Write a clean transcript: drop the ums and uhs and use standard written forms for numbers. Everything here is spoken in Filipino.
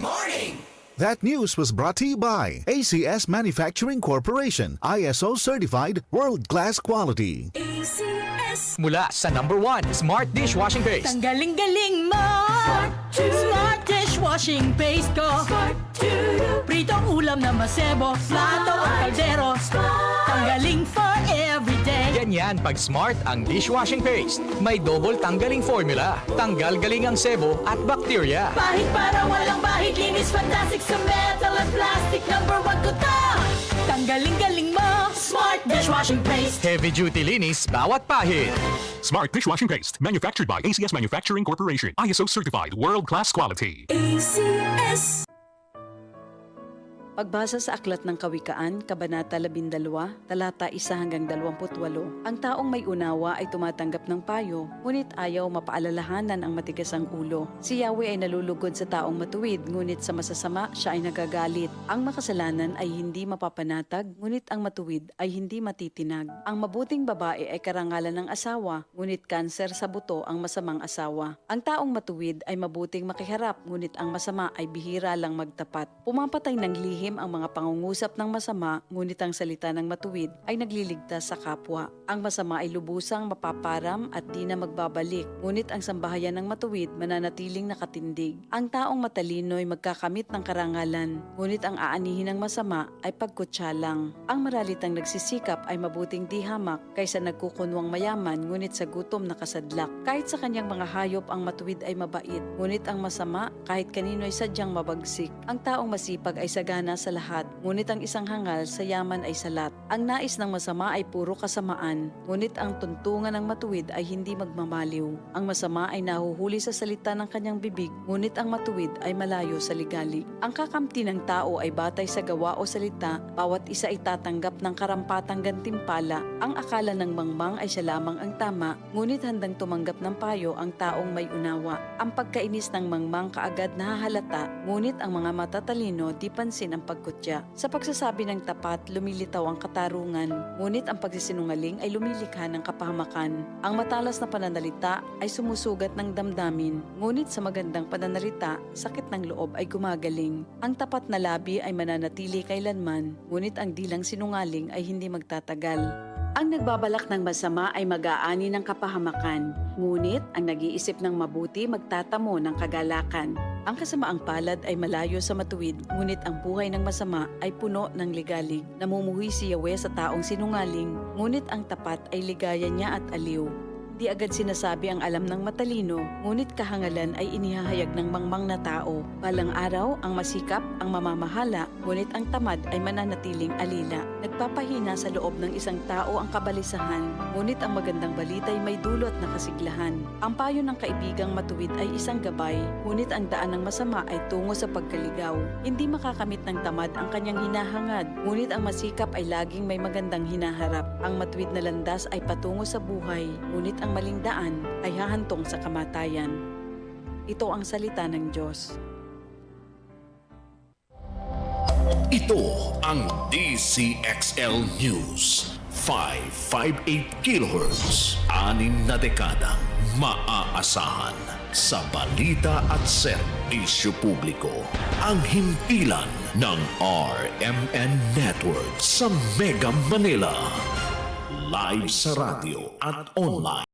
morning! That news was brought to you by ACS Manufacturing Corporation, ISO certified world-class quality. ACS. Mula sa #1 Smart Dishwashing Paste. Tanggaling-galing mo. Smart dishwashing paste ko. Pritong ulam na masebo. Plato at kaldero. Tanggaling for everyday. Ganyan pag Smart ang dishwashing paste. May double tanggaling formula. Tanggal galing ang sebo at bakterya. Bahid para walang bahid. Linis fantastic sa metal at plastic. #1 ko to. Tanggaling-galing mo. Smart dishwashing paste. Heavy duty linis bawat pahid. Smart Dishwashing Paste, manufactured by ACS Manufacturing Corporation, ISO certified world-class quality. ACS. Pagbasa sa Aklat ng Kawikaan, Kabanata 12, talata 1 hanggang 28, ang taong may unawa ay tumatanggap ng payo, ngunit ayaw mapaalalahanan ang matigas ang ulo. Si Yahweh ay nalulugod sa taong matuwid, ngunit sa masasama siya ay nagagalit. Ang makasalanan ay hindi mapapanatag, ngunit ang matuwid ay hindi matitinag. Ang mabuting babae ay karangalan ng asawa, ngunit kanser sa buto ang masamang asawa. Ang taong matuwid ay mabuting makiharap, ngunit ang masama ay bihira lang magtapat. Pumapatay ng lihim ang mga pangungusap ng masama, ngunit ang salita ng matuwid ay nagliligtas sa kapwa. Ang masama ay lubusang mapaparam at di na magbabalik, ngunit ang sambahayan ng matuwid mananatiling nakatindig. Ang taong matalino ay magkakamit ng karangalan, ngunit ang aanihin ng masama ay pagkutsa lang. Ang maralitang nagsisikap ay mabuting di hamak kaysa nagkukunwang mayaman, ngunit sa gutom nakasadlak. Kahit sa kanyang mga hayop ang matuwid ay mabait, ngunit ang masama kahit kanino ay sadyang mabagsik. Ang taong masipag ay sagana sa lahat, ngunit ang isang hangal sa yaman ay salat. Ang nais ng masama ay puro kasamaan, ngunit ang tuntungan ng matuwid ay hindi magmamaliw. Ang masama ay nahuhuli sa salita ng kanyang bibig, ngunit ang matuwid ay malayo sa ligalig. Ang kakamti ng tao ay batay sa gawa o salita, bawat isa ay tatanggap ng karampatang gantimpala. Ang akala ng mangmang ay siya lamang ang tama, ngunit handang tumanggap ng payo ang taong may unawa. Ang pagkainis ng mangmang kaagad nahahalata, ngunit ang mga matatalino di pansin ang pagkutya. Sa pagsasabi ng tapat, lumilitaw ang katarungan, ngunit ang pagsisinungaling ay lumilikha ng kapahamakan. Ang matalas na pananalita ay sumusugat ng damdamin, ngunit sa magandang pananalita, sakit ng loob ay gumagaling. Ang tapat na labi ay mananatili kailanman, ngunit ang dilang sinungaling ay hindi magtatagal. Ang nagbabalak ng masama ay mag-aani ng kapahamakan, ngunit ang nag-iisip ng mabuti magtatamo ng kagalakan. Ang kasamaang palad ay malayo sa matuwid, ngunit ang buhay ng masama ay puno ng ligalig. Namumuhi si Yahweh sa taong sinungaling, ngunit ang tapat ay ligaya niya at aliw. Di agad sinasabi ang alam ng matalino, ngunit kahangalan ay inihahayag ng mangmang na tao. Balang araw, ang masikap, ang mamamahala, ngunit ang tamad ay mananatiling alila. Nagpapahina sa loob ng isang tao ang kabalisahan, ngunit ang magandang balita ay may dulot na kasiglahan. Ang payo ng kaibigang matuwid ay isang gabay, ngunit ang daan ng masama ay tungo sa pagkaligaw. Hindi makakamit ng tamad ang kanyang hinahangad, ngunit ang masikap ay laging may magandang hinaharap. Ang matuwid na landas ay patungo sa buhay, ngunit ang maling daan ay hahantong sa kamatayan. Ito ang salita ng Diyos. Ito ang DCXL News. 558 kHz. 6 na dekadang maaasahan sa balita at serbisyo publiko. Ang himpilan ng RMN Network sa Mega Manila. Live sa radyo at online.